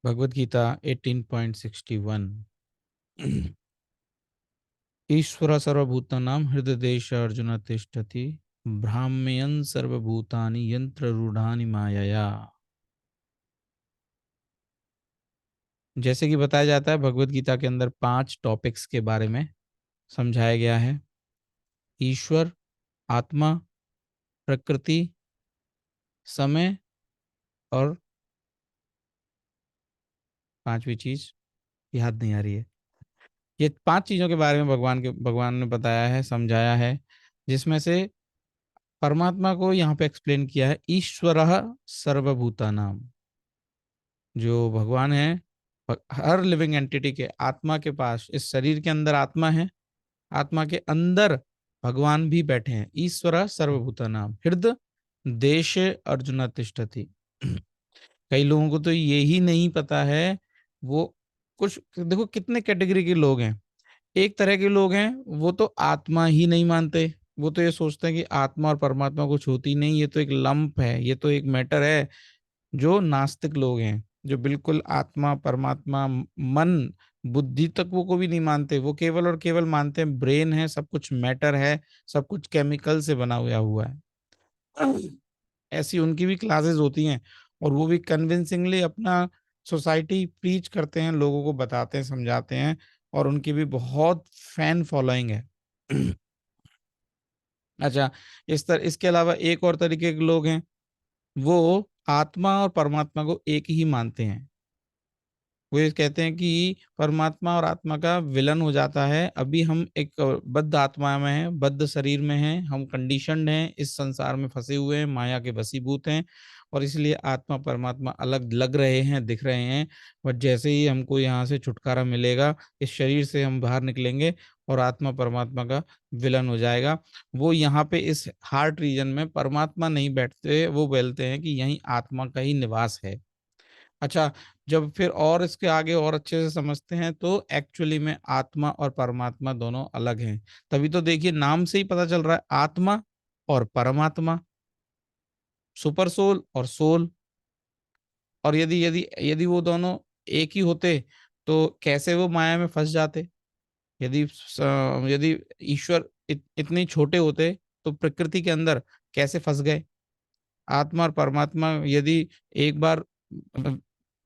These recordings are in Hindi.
भगवद गीता 18.61 ईश्वर सर्वभूतानां हृदयदेश अर्जुन तिष्ठति ब्राह्मयन् सर्वभूतानि यंत्र रूढ़ानि मायया। जैसे कि बताया जाता है भगवद गीता के अंदर 5 टॉपिक्स के बारे में समझाया गया है। ईश्वर, आत्मा, प्रकृति, समय और पांचवी चीज याद नहीं आ रही है। ये 5 चीजों के बारे में भगवान ने बताया है, समझाया है, जिसमें से परमात्मा को यहाँ पे एक्सप्लेन किया है ईश्वरः सर्वभूतानाम। जो भगवान है, हर लिविंग एंटिटी के आत्मा के पास, इस शरीर के अंदर आत्मा है, आत्मा के अंदर भगवान भी बैठे हैं। ईश्वर सर्वभूतानाम हृदय देश अर्जुन तिष्ठति। कई लोगों को तो ये ही नहीं पता है। वो कुछ देखो कितने कैटेगरी के लोग हैं। एक तरह के लोग हैं वो तो आत्मा ही नहीं मानते। वो तो ये सोचते हैं कि आत्मा और परमात्मा कुछ होती नहीं, ये तो एक लंप है, ये तो एक मैटर है। जो नास्तिक लोग हैं, जो बिल्कुल आत्मा परमात्मा मन बुद्धि तक वो को भी नहीं मानते, वो केवल और केवल मानते हैं ब्रेन है, सब कुछ मैटर है, सब कुछ केमिकल से बना हुआ है। ऐसी उनकी भी क्लासेस होती हैं और वो भी कन्विंसिंगली अपना सोसाइटी प्रीच करते हैं, लोगों को बताते हैं, समझाते हैं, और उनकी भी बहुत फैन फॉलोइंग है। अच्छा, इसके अलावा एक और तरीके के लोग हैं, वो आत्मा और परमात्मा को एक ही मानते हैं। वो ये कहते हैं कि परमात्मा और आत्मा का विलन हो जाता है। अभी हम एक बद्ध आत्मा में हैं, बद्ध शरीर में हैं, हम कंडीशनड हैं, इस संसार में फंसे हुए हैं, माया के वशीभूत हैं, और इसलिए आत्मा परमात्मा अलग लग रहे हैं, दिख रहे हैं। बट जैसे ही हमको यहाँ से छुटकारा मिलेगा, इस शरीर से हम बाहर निकलेंगे और आत्मा परमात्मा का विलन हो जाएगा। वो यहाँ पे इस हार्ट रीजन में परमात्मा नहीं बैठते, वो बोलते हैं कि यहीं आत्मा का ही निवास है। अच्छा, जब फिर और इसके आगे और अच्छे से समझते हैं तो एक्चुअली में आत्मा और परमात्मा दोनों अलग हैं। तभी तो देखिए नाम से ही पता चल रहा है, आत्मा और परमात्मा, सुपर सोल और सोल। और यदि यदि यदि वो दोनों एक ही होते तो कैसे वो माया में फंस जाते। यदि ईश्वर इतने छोटे होते तो प्रकृति के अंदर कैसे फंस गए। आत्मा और परमात्मा यदि एक बार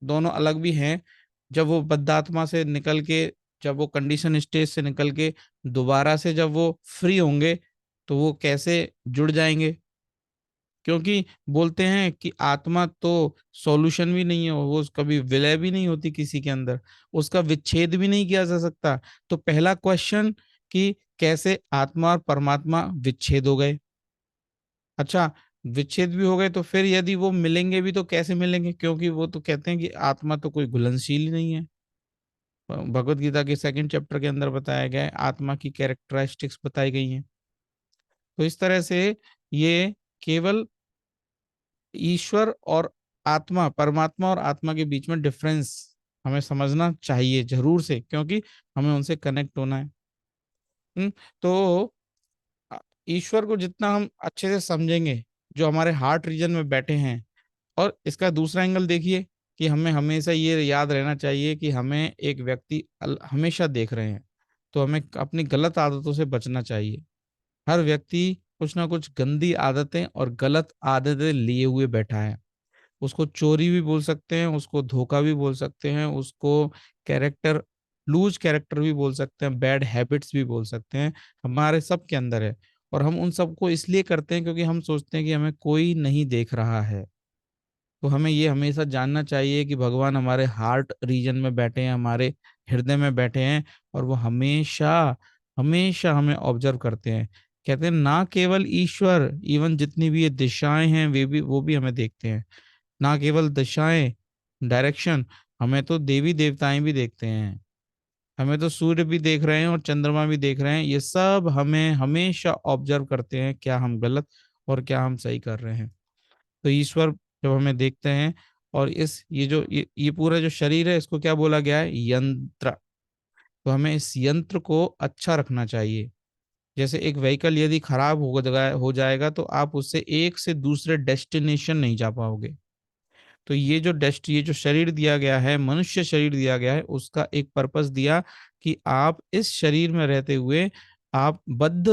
दोनों अलग भी हैं, जब वो बद्धात्मा से निकल के, जब वो कंडीशन स्टेज से निकल के दोबारा से जब वो फ्री होंगे तो वो कैसे जुड़ जाएंगे। क्योंकि बोलते हैं कि आत्मा तो सॉल्यूशन भी नहीं है, वो कभी विलय भी नहीं होती किसी के अंदर, उसका विच्छेद भी नहीं किया जा सकता। तो पहला क्वेश्चन कि कैसे आत्मा और परमात्मा विच्छेद हो गए। अच्छा, विच्छेद भी हो गए तो फिर यदि वो मिलेंगे भी तो कैसे मिलेंगे, क्योंकि वो तो कहते हैं कि आत्मा तो कोई घुलनशील ही नहीं है। भगवत गीता के 2nd चैप्टर के अंदर बताया गया है, आत्मा की कैरेक्टरिस्टिक्स बताई गई हैं। तो इस तरह से ये केवल ईश्वर और आत्मा, परमात्मा और आत्मा के बीच में डिफरेंस हमें समझना चाहिए जरूर से, क्योंकि हमें उनसे कनेक्ट होना है। तो अ, ईश्वर को जितना हम अच्छे से समझेंगे, जो हमारे हार्ट रीजन में बैठे हैं। और इसका दूसरा एंगल देखिए कि हमें हमेशा ये याद रहना चाहिए कि हमें एक व्यक्ति हमेशा देख रहे हैं, तो हमें अपनी गलत आदतों से बचना चाहिए। हर व्यक्ति कुछ ना कुछ गंदी आदतें और गलत आदतें लिए हुए बैठा है। उसको चोरी भी बोल सकते हैं, उसको धोखा भी बोल सकते हैं, उसको कैरेक्टर लूज कैरेक्टर भी बोल सकते हैं, बैड हैबिट्स भी बोल सकते हैं। हमारे सब के अंदर है, और हम उन सबको इसलिए करते हैं क्योंकि हम सोचते हैं कि हमें कोई नहीं देख रहा है। तो हमें ये हमेशा जानना चाहिए कि भगवान हमारे हार्ट रीजन में बैठे हैं, हमारे हृदय में बैठे हैं, और वो हमेशा हमेशा हमें ऑब्जर्व करते हैं। कहते हैं ना केवल ईश्वर, इवन जितनी भी ये दिशाएं हैं वे भी वो भी हमें देखते हैं। ना केवल दिशाएं, डायरेक्शन, हमें तो देवी देवताएं भी देखते हैं। हमें तो सूर्य भी देख रहे हैं और चंद्रमा भी देख रहे हैं। ये सब हमें हमेशा ऑब्जर्व करते हैं, क्या हम गलत और क्या हम सही कर रहे हैं। तो ईश्वर जब हमें देखते हैं, और ये पूरा जो शरीर है इसको क्या बोला गया है, यंत्र। तो हमें इस यंत्र को अच्छा रखना चाहिए। जैसे एक व्हीकल यदि खराब हो जाएगा तो आप उससे एक से दूसरे डेस्टिनेशन नहीं जा पाओगे। तो ये जो शरीर दिया गया है, मनुष्य शरीर दिया गया है, उसका एक पर्पस दिया कि आप इस शरीर में रहते हुए आप बद्ध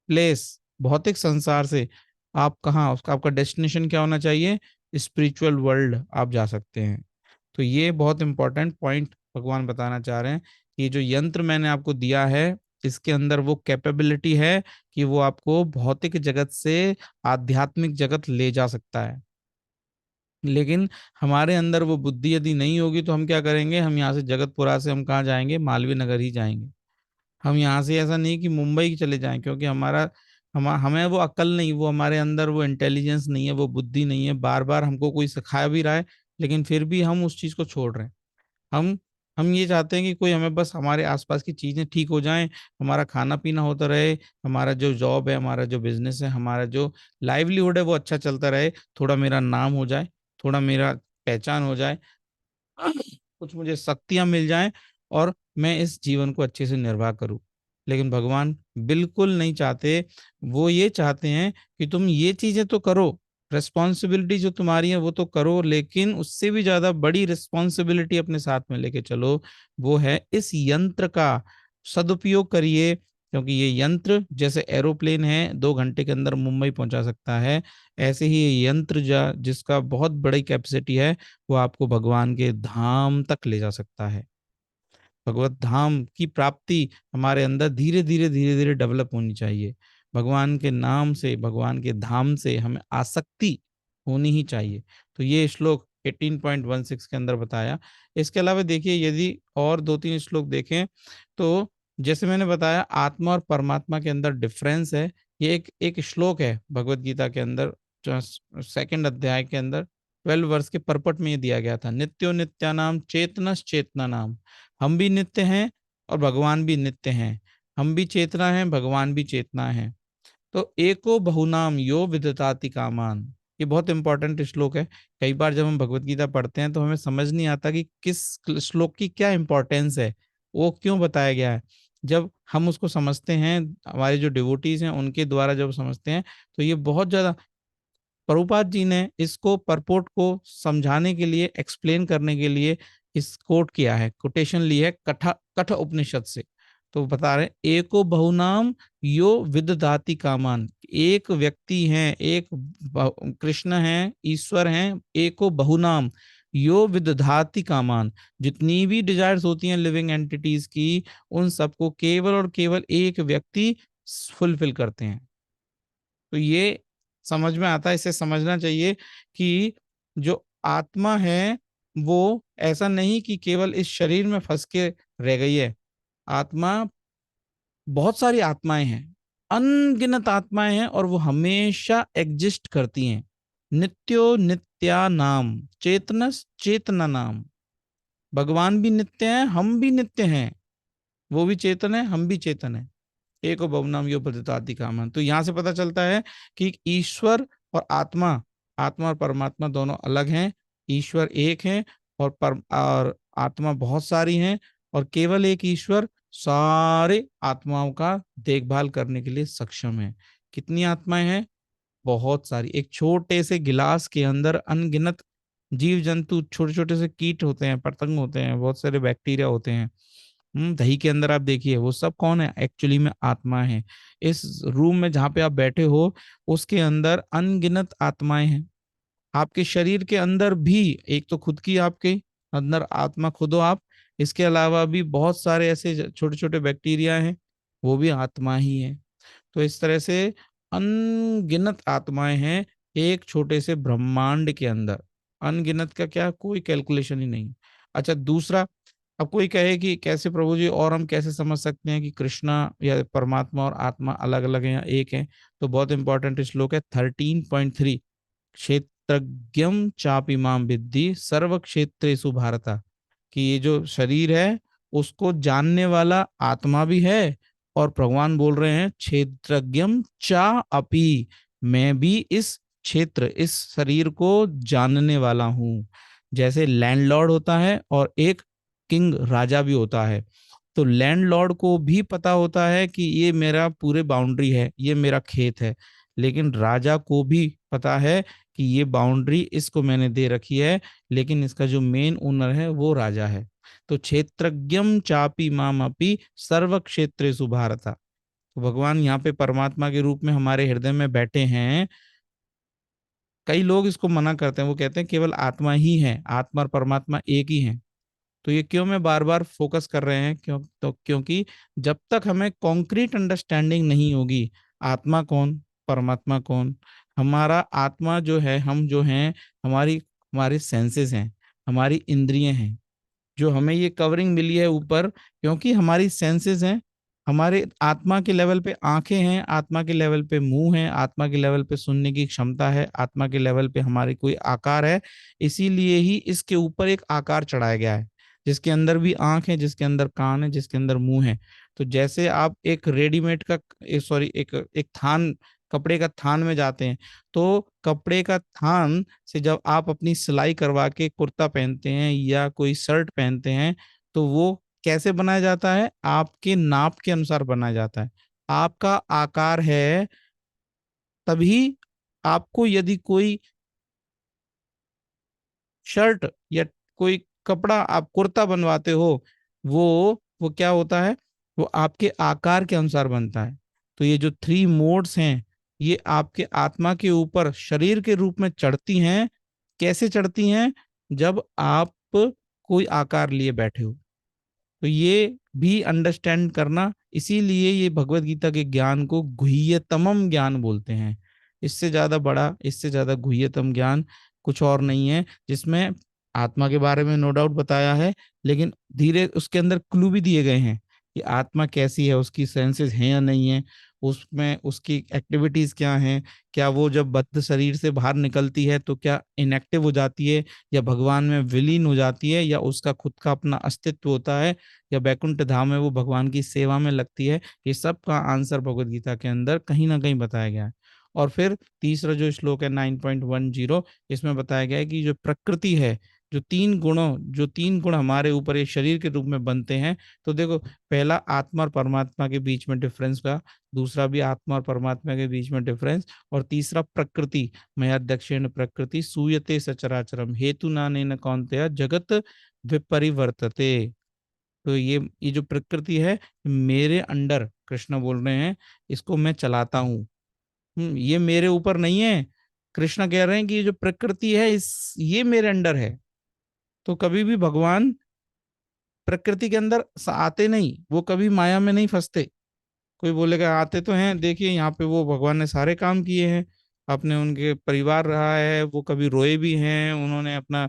प्लेस, भौतिक संसार से आप कहाँ, उसका आपका डेस्टिनेशन क्या होना चाहिए, स्पिरिचुअल वर्ल्ड आप जा सकते हैं। तो ये बहुत इंपॉर्टेंट पॉइंट भगवान बताना चाह रहे हैं कि जो यंत्र मैंने आपको दिया है, इसके अंदर वो कैपेबिलिटी है कि वो आपको भौतिक जगत से आध्यात्मिक जगत ले जा सकता है। लेकिन हमारे अंदर वो बुद्धि यदि नहीं होगी तो हम क्या करेंगे, हम यहाँ से जगतपुरा से हम कहाँ जाएंगे, मालवीय नगर ही जाएंगे। हम यहाँ से ऐसा नहीं कि मुंबई चले जाएं, क्योंकि हमें वो अक्ल नहीं, वो हमारे अंदर वो इंटेलिजेंस नहीं है, वो बुद्धि नहीं है। बार बार हमको कोई सिखा भी रहा है, लेकिन फिर भी हम उस चीज को छोड़ रहे हैं। हम हम ये चाहते हैं कि कोई हमें बस हमारे आसपास की चीजें ठीक हो जाएं, हमारा खाना पीना होता रहे, हमारा जो जॉब है, हमारा जो बिजनेस है, हमारा जो लाइवलीहुड है वो अच्छा चलता रहे, थोड़ा मेरा नाम हो जाए, थोड़ा मेरा पहचान हो जाए, कुछ मुझे शक्तियां मिल जाएं, और मैं इस जीवन को अच्छे से निर्वाह करूं। लेकिन भगवान बिल्कुल नहीं चाहते। वो ये चाहते हैं कि तुम ये चीजें तो करो, रिस्पॉन्सिबिलिटी जो तुम्हारी है वो तो करो, लेकिन उससे भी ज्यादा बड़ी रिस्पॉन्सिबिलिटी अपने साथ में लेके चलो। वो है इस यंत्र का सदुपयोग करिए, क्योंकि ये यंत्र जैसे एरोप्लेन है 2 घंटे के अंदर मुंबई पहुंचा सकता है, ऐसे ही ये यंत्र जिसका बहुत बड़ी कैपेसिटी है, वो आपको भगवान के धाम तक ले जा सकता है। भगवत धाम की प्राप्ति हमारे अंदर धीरे धीरे धीरे धीरे डेवलप होनी चाहिए। भगवान के नाम से, भगवान के धाम से हमें आसक्ति होनी ही चाहिए। तो ये श्लोक 18.16 के अंदर बताया। इसके अलावा देखिए, यदि और 2-3 श्लोक देखें तो जैसे मैंने बताया आत्मा और परमात्मा के अंदर डिफरेंस है। ये एक एक श्लोक है भगवत गीता के अंदर, जो 2nd अध्याय के अंदर 12 वर्ष के परपट में ये दिया गया था, नित्यो नित्यानाम चेतनस चेतना नाम। हम भी नित्य हैं और भगवान भी नित्य हैं। हम भी चेतना हैं, भगवान भी चेतना है। तो एको बहुनाम यो विदताति कामान, ये बहुत इंपॉर्टेंट श्लोक है। कई बार जब हम भगवत गीता पढ़ते हैं तो हमें समझ नहीं आता कि किस श्लोक की क्या इंपॉर्टेंस है, वो क्यों बताया गया है। जब हम उसको समझते हैं, हमारे जो डिवोटीज हैं उनके द्वारा जब समझते हैं, तो ये बहुत ज्यादा, प्रभुपाद जी ने इसको परपोर्ट को समझाने के लिए, एक्सप्लेन करने के लिए इस कोट किया है, कोटेशन ली है कठ उपनिषद से। तो बता रहे हैं, एको बहुनाम यो विदधाति कामान। एक व्यक्ति है, एक कृष्ण है, ईश्वर है, एको बहुनाम यो विदधाति कामान। जितनी भी डिजायर्स होती हैं लिविंग एंटिटीज की, उन सबको केवल और केवल एक व्यक्ति फुलफिल करते हैं। तो ये समझ में आता है, इसे समझना चाहिए कि जो आत्मा है वो ऐसा नहीं कि केवल इस शरीर में फंस के रह गई है। आत्मा, बहुत सारी आत्माएं हैं, अनगिनत आत्माएं हैं, और वो हमेशा एग्जिस्ट करती हैं। नित्यो नित्या नाम चेतनस चेतना नाम। भगवान भी नित्य हैं, हम भी नित्य हैं, वो भी चेतन है, हम भी चेतन है। एको बहुनाम यो पतिताति कामन। तो यहां से पता चलता है कि ईश्वर और आत्मा, आत्मा और परमात्मा दोनों अलग हैं। ईश्वर एक है और आत्मा बहुत सारी हैं, और केवल एक ईश्वर सारे आत्माओं का देखभाल करने के लिए सक्षम है। कितनी आत्माएं हैं? बहुत सारी। एक छोटे से गिलास के अंदर अनगिनत जीव जंतु, छोटे छोटे से कीट होते हैं, पतंग होते हैं, बहुत सारे बैक्टीरिया होते हैं। दही के अंदर आप देखिए, वो सब कौन है? एक्चुअली में आत्मा है। इस रूम में जहाँ पे आप बैठे हो, उसके अंदर अनगिनत आत्माएं हैं। आपके शरीर के अंदर भी, एक तो खुद की आपके अंदर आत्मा खुद हो आप, इसके अलावा भी बहुत सारे ऐसे छोटे छोटे बैक्टीरिया हैं, वो भी आत्मा ही है। तो इस तरह से अनगिनत आत्माएं हैं एक छोटे से ब्रह्मांड के अंदर। अनगिनत का क्या, कोई कैलकुलेशन ही नहीं। अच्छा, दूसरा, अब कोई कहे कि कैसे प्रभु जी, और हम कैसे समझ सकते हैं कि कृष्णा या परमात्मा और आत्मा अलग अलग हैं या एक हैं? तो बहुत इंपॉर्टेंट श्लोक है 13.3, क्षेत्रज्ञम चापिमाम विद्धि सर्व क्षेत्रेषु भारता। कि ये जो शरीर है उसको जानने वाला आत्मा भी है, और भगवान बोल रहे हैं क्षेत्रज्ञम चा अपि, मैं भी इस क्षेत्र, इस शरीर को जानने वाला हूं। जैसे लैंडलॉर्ड होता है और एक किंग, राजा भी होता है। तो लैंडलॉर्ड को भी पता होता है कि ये मेरा पूरे बाउंड्री है, ये मेरा खेत है। लेकिन राजा को भी पता है कि ये बाउंड्री इसको मैंने दे रखी है, लेकिन इसका जो मेन ओनर है वो राजा है। तो क्षेत्रज्ञम चापी मामपि सर्व क्षेत्रेषु भारत। तो भगवान यहाँ पे परमात्मा के रूप में हमारे हृदय में बैठे हैं। कई लोग इसको मना करते हैं, वो कहते हैं केवल आत्मा ही है, आत्मा और परमात्मा एक ही है। तो ये क्यों मैं बार बार फोकस कर रहे हैं, क्यों? तो क्योंकि जब तक हमें कॉन्क्रीट अंडरस्टैंडिंग नहीं होगी, आत्मा कौन, परमात्मा कौन, हमारा आत्मा जो है, हम जो हैं, हमारी हमारे सेंसेस हैं, हमारी इंद्रियां हैं, जो हमें ये कवरिंग मिली है ऊपर, क्योंकि हमारी सेंसेस हैं। हमारे आत्मा के लेवल पे आंखें हैं, आत्मा के लेवल पे मुंह है, आत्मा के लेवल पे सुनने की क्षमता है, आत्मा के लेवल पे हमारी कोई आकार है। इसीलिए ही इसके ऊपर एक आकार चढ़ाया गया है, जिसके अंदर भी आंख है, जिसके अंदर कान है, जिसके अंदर मुंह है। तो जैसे आप एक रेडीमेड का, सॉरी, एक एक थान, कपड़े का थान में जाते हैं, तो कपड़े का थान से जब आप अपनी सिलाई करवा के कुर्ता पहनते हैं या कोई शर्ट पहनते हैं, तो वो कैसे बनाया जाता है? आपके नाप के अनुसार बनाया जाता है। आपका आकार है, तभी आपको यदि कोई शर्ट या कोई कपड़ा, आप कुर्ता बनवाते हो, वो क्या होता है? वो आपके आकार के अनुसार बनता है। तो ये जो थ्री मोड्स हैं, ये आपके आत्मा के ऊपर शरीर के रूप में चढ़ती हैं। कैसे चढ़ती हैं? जब आप कोई आकार लिए बैठे हो। तो ये भी अंडरस्टैंड करना, इसीलिए ये भगवत गीता के ज्ञान को गुह्यतमम ज्ञान बोलते हैं। इससे ज्यादा बड़ा, इससे ज्यादा गुह्यतम ज्ञान कुछ और नहीं है, जिसमें आत्मा के बारे में नो डाउट बताया है, लेकिन धीरे उसके अंदर क्लू भी दिए गए हैं कि आत्मा कैसी है, उसकी सेंसेस हैं या नहीं है, उसमें उसकी एक्टिविटीज क्या हैं, क्या वो जब बद्ध शरीर से बाहर निकलती है तो क्या इनएक्टिव हो जाती है, या भगवान में विलीन हो जाती है, या उसका खुद का अपना अस्तित्व होता है, या बैकुंठ धाम में वो भगवान की सेवा में लगती है। ये सब का आंसर भगवत गीता के अंदर कहीं ना कहीं बताया गया है। और फिर तीसरा जो श्लोक है 9.10, इसमें बताया गया है कि जो प्रकृति है, जो तीन गुण हमारे ऊपर ये शरीर के रूप में बनते हैं। तो देखो, पहला आत्मा और परमात्मा के बीच में डिफरेंस का, दूसरा भी आत्मा और परमात्मा के बीच में डिफरेंस, और तीसरा प्रकृति, मया दक्षिण प्रकृति सूयते सचराचरम हेतु नानेन कौन्तेय जगत विपरिवर्तते। तो ये जो प्रकृति है, मेरे अंडर, कृष्ण बोल रहे हैं, इसको मैं चलाता हूँ। ये मेरे ऊपर नहीं है। कृष्ण कह रहे हैं कि ये जो प्रकृति है, इस ये मेरे अंडर है। तो कभी भी भगवान प्रकृति के अंदर आते नहीं, वो कभी माया में नहीं फंसते। कोई बोलेगा आते तो हैं, देखिए यहाँ पे वो भगवान ने सारे काम किए हैं, अपने उनके परिवार रहा है, वो कभी रोए भी हैं, उन्होंने अपना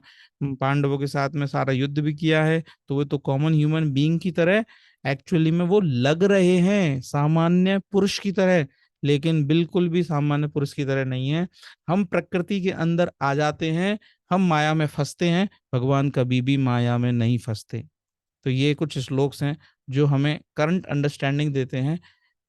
पांडवों के साथ में सारा युद्ध भी किया है। तो वो तो कॉमन ह्यूमन बीइंग की तरह एक्चुअली में वो लग रहे हैं सामान्य पुरुष की तरह, लेकिन बिल्कुल भी सामान्य पुरुष की तरह नहीं है। हम प्रकृति के अंदर आ जाते हैं, हम माया में फंसते हैं, भगवान कभी भी माया में नहीं फंसते। तो ये कुछ श्लोक्स हैं जो हमें करंट अंडरस्टैंडिंग देते हैं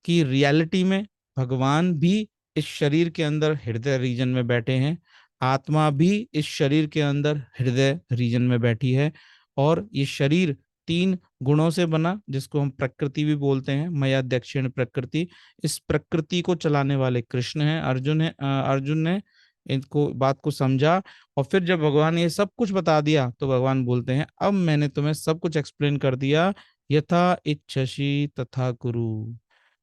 कि रियलिटी में भगवान भी इस शरीर के अंदर हृदय रीजन में बैठे हैं, आत्मा भी इस शरीर के अंदर हृदय रीजन में बैठी है। और ये शरीर तीन गुणों से बना, जिसको हम प्रकृति भी बोलते हैं, मया दक्षिण प्रकृति। इस प्रकृति को चलाने वाले कृष्ण हैं, अर्जुन ने इनको बात को समझा। और फिर जब भगवान ने ये सब कुछ बता दिया, तो भगवान बोलते हैं अब मैंने तुम्हें सब कुछ एक्सप्लेन कर दिया, यथा इच्छसि तथा कुरु।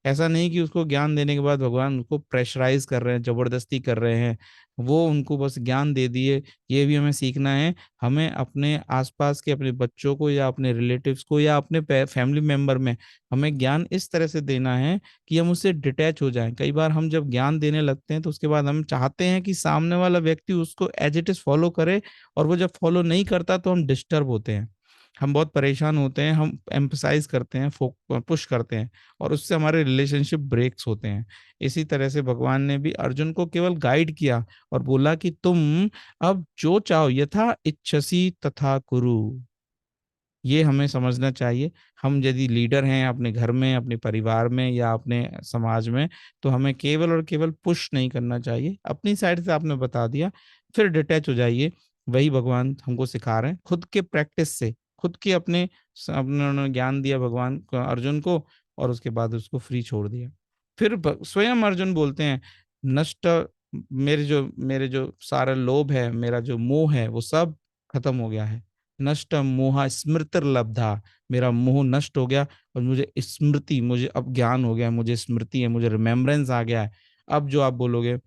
ऐसा नहीं कि उसको ज्ञान देने के बाद भगवान उसको प्रेशराइज कर रहे हैं, जबरदस्ती कर रहे हैं, वो उनको बस ज्ञान दे दिए। ये भी हमें सीखना है। हमें अपने आसपास के अपने बच्चों को या अपने रिलेटिव्स को या अपने फैमिली मेंबर में हमें ज्ञान इस तरह से देना है कि हम उससे डिटैच हो जाएं। कई बार हम जब ज्ञान देने लगते हैं तो उसके बाद हम चाहते हैं कि सामने वाला व्यक्ति उसको एज इट इज फॉलो करे, और वो जब फॉलो नहीं करता तो हम डिस्टर्ब होते हैं, हम बहुत परेशान होते हैं, हम एम्फसाइज करते हैं, पुश करते हैं, और उससे हमारे रिलेशनशिप ब्रेक्स होते हैं। इसी तरह से भगवान ने भी अर्जुन को केवल गाइड किया और बोला कि तुम अब जो चाहो यथा इच्छसी तथा कुरु। ये हमें समझना चाहिए। हम यदि लीडर हैं अपने घर में, अपने परिवार में या अपने समाज में, तो हमें केवल और केवल पुश नहीं करना चाहिए। अपनी साइड से आपने बता दिया, फिर डिटैच हो जाइए। वही भगवान हमको सिखा रहे हैं, खुद के प्रैक्टिस से, खुद के अपने उन्होंने ज्ञान दिया भगवान को, अर्जुन को, और उसके बाद उसको फ्री छोड़ दिया। फिर स्वयं अर्जुन बोलते हैं, नष्ट मेरे जो सारा लोभ है, मेरा जो मोह है, वो सब खत्म हो गया है। नष्ट मोह स्मृतिर्लब्धा, मेरा मोह नष्ट हो गया और मुझे स्मृति, मुझे अब ज्ञान हो गया, मुझे स्मृति है, मुझे रिमेम्बरेंस आ गया है। अब जो आप बोलोगे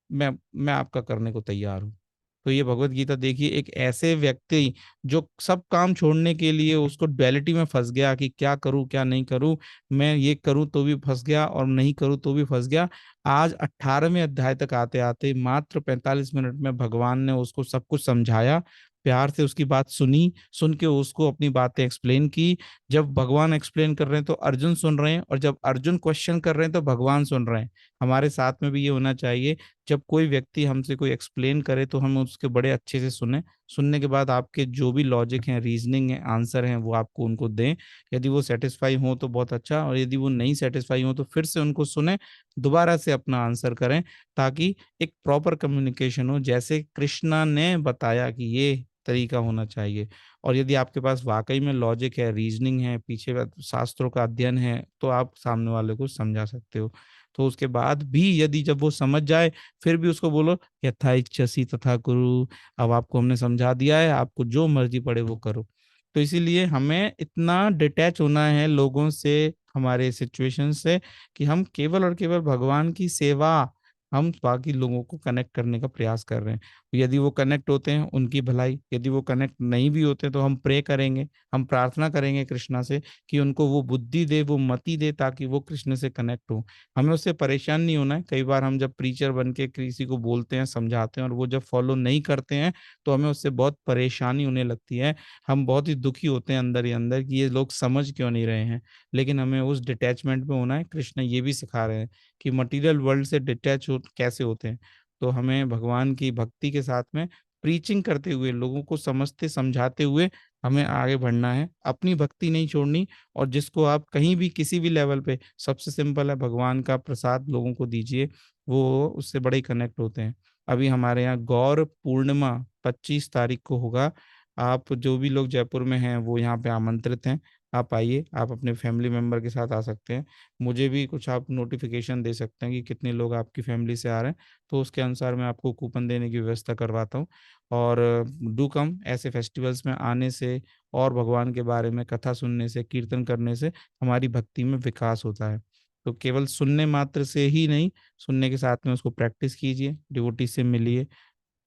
मैं आपका करने को तैयार हूँ। तो ये भगवत गीता देखिए, एक ऐसे व्यक्ति जो सब काम छोड़ने के लिए उसको डुअलिटी में फंस गया कि क्या करूं क्या नहीं करूं, मैं ये करूं तो भी फंस गया और नहीं करूं तो भी फंस गया। आज 18वें अध्याय तक आते आते मात्र 45 मिनट में भगवान ने उसको सब कुछ समझाया, प्यार से उसकी बात सुनी, सुन के उसको अपनी बातें एक्सप्लेन की। जब भगवान एक्सप्लेन कर रहे हैं तो अर्जुन सुन रहे हैं, और जब अर्जुन क्वेश्चन कर रहे हैं तो भगवान सुन रहे हैं। हमारे साथ में भी ये होना चाहिए, जब कोई व्यक्ति हमसे कोई एक्सप्लेन करे तो हम उसके बड़े अच्छे से सुने, सुनने के बाद आपके जो भी लॉजिक हैं, रीजनिंग है, आंसर हैं, वो आपको उनको दें। यदि वो सेटिस्फाई हो तो बहुत अच्छा, और यदि वो नहीं सेटिस्फाई हो तो फिर से उनको सुने, दोबारा से अपना आंसर करें, ताकि एक प्रॉपर कम्युनिकेशन हो, जैसे कृष्णा ने बताया कि ये तरीका होना चाहिए। और यदि आपके पास वाकई में लॉजिक है, रीजनिंग है, पीछे शास्त्रों का अध्ययन है, तो आप सामने वाले को समझा सकते हो। तो उसके बाद भी यदि जब वो समझ जाए, फिर भी उसको बोलो यथा इच्छसि तथा कुरु, अब आपको हमने समझा दिया है, आपको जो मर्जी पड़े वो करो। तो इसीलिए हमें इतना डिटैच होना है लोगों से, हमारे सिचुएशन से, कि हम केवल और केवल भगवान की सेवा, हम बाकी लोगों को कनेक्ट करने का प्रयास कर रहे हैं। यदि वो कनेक्ट होते हैं उनकी भलाई, यदि वो कनेक्ट नहीं भी होते तो हम प्रे करेंगे, हम प्रार्थना करेंगे कृष्णा से कि उनको वो बुद्धि दे, वो मति दे, ताकि वो कृष्ण से कनेक्ट हो। हमें उससे परेशान नहीं होना है। कई बार हम जब प्रीचर बन के किसी को बोलते हैं, समझाते हैं, और वो जब फॉलो नहीं करते हैं तो हमें उससे बहुत परेशानी होने लगती है। हम बहुत ही दुखी होते हैं अंदर ही अंदर कि ये लोग समझ क्यों नहीं रहे हैं। लेकिन हमें उस डिटैचमेंट में होना है। कृष्ण ये भी सिखा रहे हैं कि मटेरियल वर्ल्ड से डिटैच कैसे होते हैं। तो हमें भगवान की भक्ति के साथ में प्रीचिंग करते हुए, लोगों को समझते समझाते हुए हमें आगे बढ़ना है, अपनी भक्ति नहीं छोड़नी। और जिसको आप कहीं भी किसी भी लेवल पे, सबसे सिंपल है, भगवान का प्रसाद लोगों को दीजिए, वो उससे बड़े कनेक्ट होते हैं। अभी हमारे यहाँ गौर पूर्णिमा 25 तारीख को होगा। आप जो भी लोग जयपुर में हैं वो यहाँ पे आमंत्रित हैं। आप आइए, आप अपने फैमिली मेंबर के साथ आ सकते हैं। मुझे भी कुछ आप नोटिफिकेशन दे सकते हैं कि कितने लोग आपकी फैमिली से आ रहे हैं, तो उसके अनुसार मैं आपको कूपन देने की व्यवस्था करवाता हूँ। और डू कम, ऐसे फेस्टिवल्स में आने से और भगवान के बारे में कथा सुनने से, कीर्तन करने से हमारी भक्ति में विकास होता है। तो केवल सुनने मात्र से ही नहीं, सुनने के साथ में उसको प्रैक्टिस कीजिए, डिवोटी से मिलिए,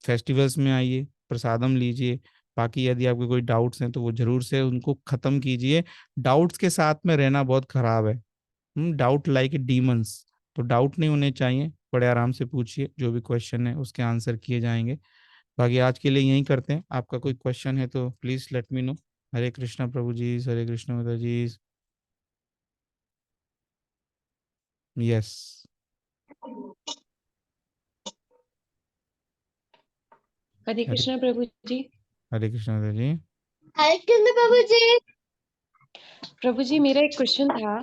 फेस्टिवल्स में आइए, प्रसादम लीजिए। बाकी यदि आपके कोई डाउट्स हैं तो वो जरूर से उनको खत्म कीजिए। डाउट्स के साथ में रहना बहुत खराब है। डाउट लाइक डीमंस, तो डाउट नहीं होने चाहिए। बड़े आराम से पूछिए, जो भी क्वेश्चन है उसके आंसर किए जाएंगे। बाकी आज के लिए यही करते हैं। आपका कोई क्वेश्चन है तो प्लीज लेट मी नो। हरे कृष्णा प्रभु जी, हरे कृष्णा माता जी। यस। हरे हरे कृष्णा प्रभु जी। हरे कृष्णा माता जी। हरे कृष्ण प्रभु जी। प्रभु जी, मेरा एक क्वेश्चन था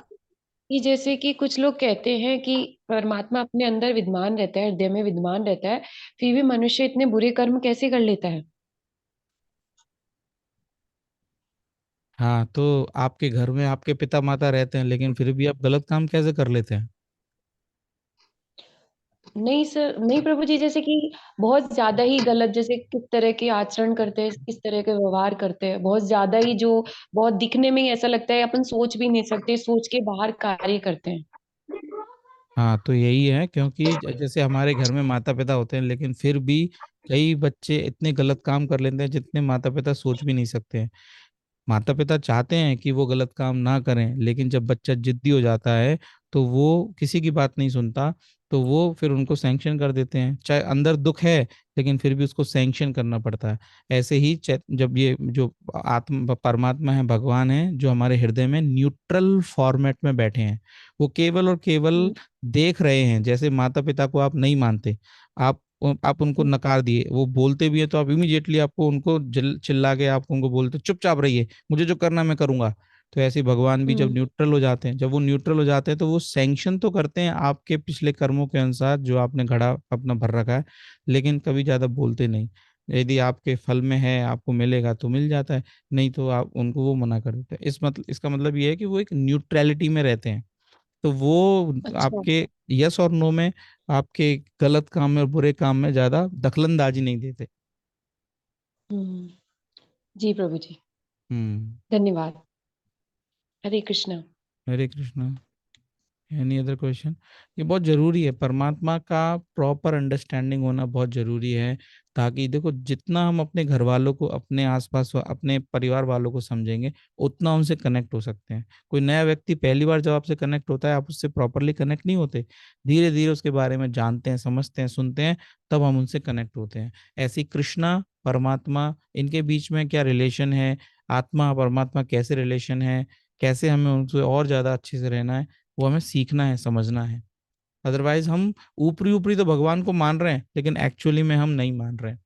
कि जैसे कि कुछ लोग कहते हैं कि परमात्मा अपने अंदर विद्यमान रहता है, हृदय में विद्यमान रहता है, फिर भी मनुष्य इतने बुरे कर्म कैसे कर लेता है? हाँ, तो आपके घर में आपके पिता माता रहते हैं, लेकिन फिर भी आप गलत काम कैसे कर लेते हैं? नहीं सर, नहीं प्रभु जी, जैसे कि बहुत ज्यादा ही गलत, जैसे किस तरह के आचरण करते हैं, किस तरह के व्यवहार करते हैं, बहुत ज्यादा ही, जो बहुत दिखने में ही ऐसा लगता है अपन सोच भी नहीं सकते, सोच के बाहर कार्य करते हैं। हाँ, तो यही है, क्योंकि जैसे हमारे घर में माता पिता होते हैं, लेकिन फिर भी कई बच्चे इतने गलत काम कर लेते हैं जितने माता पिता सोच भी नहीं सकते हैं। माता पिता चाहते हैं कि वो गलत काम ना करें, लेकिन जब बच्चा जिद्दी हो जाता है तो वो किसी की बात नहीं सुनता, तो वो फिर उनको सैंक्शन कर देते हैं। चाहे अंदर दुख है, लेकिन फिर भी उसको सैंक्शन करना पड़ता है। ऐसे ही जब ये जो आत्मा परमात्मा है, भगवान है, जो हमारे हृदय में न्यूट्रल फॉर्मेट में बैठे हैं, वो केवल और केवल हम्म, देख रहे हैं। जैसे माता पिता को आप नहीं मानते, आप आप उनको नकार दिए, वो बोलते भी है तो आप इमीडिएटली आपको उनको चिल्ला के आप उनको बोलते चुपचाप रहिए, मुझे जो करना मैं करूंगा। तो ऐसे ही भगवान भी जब हम्म, न्यूट्रल हो जाते हैं, जब वो न्यूट्रल हो जाते हैं तो वो सैंक्शन तो करते हैं आपके पिछले कर्मों के अनुसार जो आपने घड़ा अपना भर रखा है, लेकिन कभी ज्यादा बोलते नहीं। यदि आपके फल में है, आपको मिलेगा तो मिल जाता है, नहीं तो आप उनको वो मना कर देते हैं। इसका मतलब ये है कि वो एक न्यूट्रलिटी में रहते हैं। तो वो अच्छा। आपके यस और नो में आपके गलत काम में और बुरे काम में ज्यादा दखलंदाजी नहीं देते। हम्म। जी प्रभु जी। हम्म। धन्यवाद। Hare Krishna. Hare Krishna. Any other question? ये बहुत जरूरी है, परमात्मा का प्रॉपर अंडरस्टैंडिंग होना बहुत जरूरी है। ताकि देखो, जितना हम अपने घर वालों को, अपने आसपास अपने परिवार वालों को समझेंगे, उतना उनसे कनेक्ट हो सकते हैं। कोई नया व्यक्ति पहली बार जब आपसे कनेक्ट होता है, आप उससे प्रॉपरली कनेक्ट नहीं होते। धीरे धीरे उसके बारे में जानते हैं, समझते हैं, सुनते हैं, तब हम उनसे कनेक्ट होते हैं। ऐसी कृष्णा, परमात्मा, इनके बीच में क्या रिलेशन है, आत्मा परमात्मा कैसे रिलेशन है, कैसे हमें उनसे और ज्यादा अच्छे से रहना है, वो हमें सीखना है, समझना है। अदरवाइज हम ऊपरी ऊपरी तो भगवान को मान रहे हैं, लेकिन एक्चुअली में हम नहीं मान रहे हैं।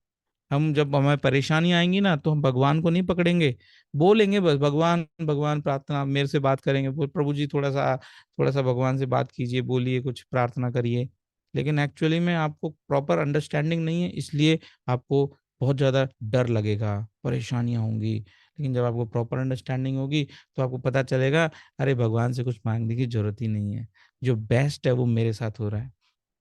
हम जब हमें परेशानी आएंगी ना, तो हम भगवान को नहीं पकड़ेंगे, बोलेंगे बस भगवान भगवान, प्रार्थना मेरे से बात करेंगे, प्रभु जी थोड़ा सा भगवान से बात कीजिए, बोलिए, कुछ प्रार्थना करिए। लेकिन एक्चुअली में आपको प्रॉपर अंडरस्टैंडिंग नहीं है, इसलिए आपको बहुत ज़्यादा डर लगेगा, परेशानियां होंगी। लेकिन जब आपको प्रॉपर अंडरस्टैंडिंग होगी, तो आपको पता चलेगा, अरे भगवान से कुछ मांगने की जरूरत ही नहीं है, जो बेस्ट है वो मेरे साथ हो रहा है।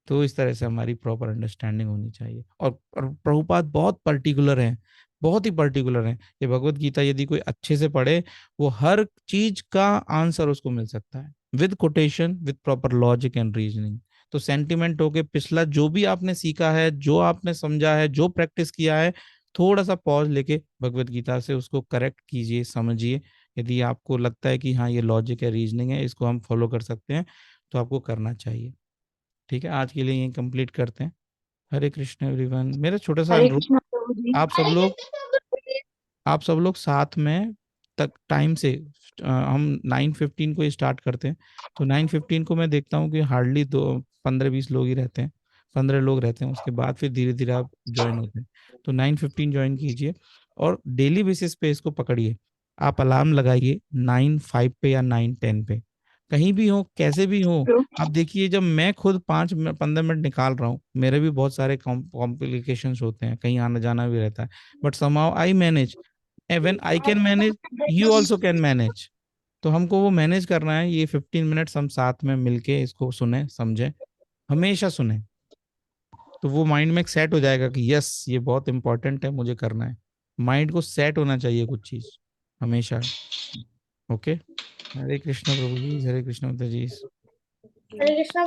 तो इस तरह से हमारी प्रॉपर अंडरस्टैंडिंग होनी चाहिए। और प्रभुपाद बहुत पर्टिकुलर हैं, बहुत ही पर्टिकुलर हैं। ये भगवत गीता यदि कोई अच्छे से पढ़े, वो हर चीज का आंसर उसको मिल सकता है, with quotation, with proper logic and reasoning. तो सेंटिमेंट होके पिछला जो भी आपने सीखा है, जो आपने समझा है, जो प्रैक्टिस किया है, थोड़ा सा पॉज लेके भगवत गीता से उसको करेक्ट कीजिए, समझिए। यदि आपको लगता है कि हाँ, ये लॉजिक है, रीजनिंग है, इसको हम फॉलो कर सकते हैं, तो आपको करना चाहिए। ठीक है, आज के लिए यही कंप्लीट करते हैं। हरे कृष्ण एवरीवन। मेरा छोटा सा हरे अनुरोध, कृष्णा प्रभु जी। आप सब हरे लोग कृष्णा प्रभु जी। आप सब लोग साथ में तक टाइम से, हम 9:15 को ही स्टार्ट करते हैं। तो 9:15 को मैं देखता हूँ कि हार्डली 15-20 लोग ही रहते हैं, 15 लोग रहते हैं। उसके बाद फिर धीरे धीरे आप ज्वाइन होते हैं। तो 9:15 ज्वाइन कीजिए, और डेली बेसिस पे इसको पकड़िए। आप अलार्म लगाइए 9:05 पे या 9:10 पे, कहीं भी हो, कैसे भी हो। आप देखिए, जब मैं खुद 5-15 मिनट निकाल रहा हूँ, मेरे भी बहुत सारे कॉम्प्लिकेशंस होते हैं, कहीं आना जाना भी रहता है, but somehow I manage. when I can manage, you also can manage। तो हमको वो मैनेज करना है। ये 15 मिनट्स हम साथ में मिलके इसको सुने, समझे, हमेशा सुने। तो वो माइंड में सेट हो जाएगा कि यस, ये बहुत इंपॉर्टेंट है, मुझे करना है। माइंड को सेट होना चाहिए कुछ चीज, हमेशा। ओके। हरे कृष्णा प्रभु जी, हरे कृष्णा माता जी। हरे कृष्णा।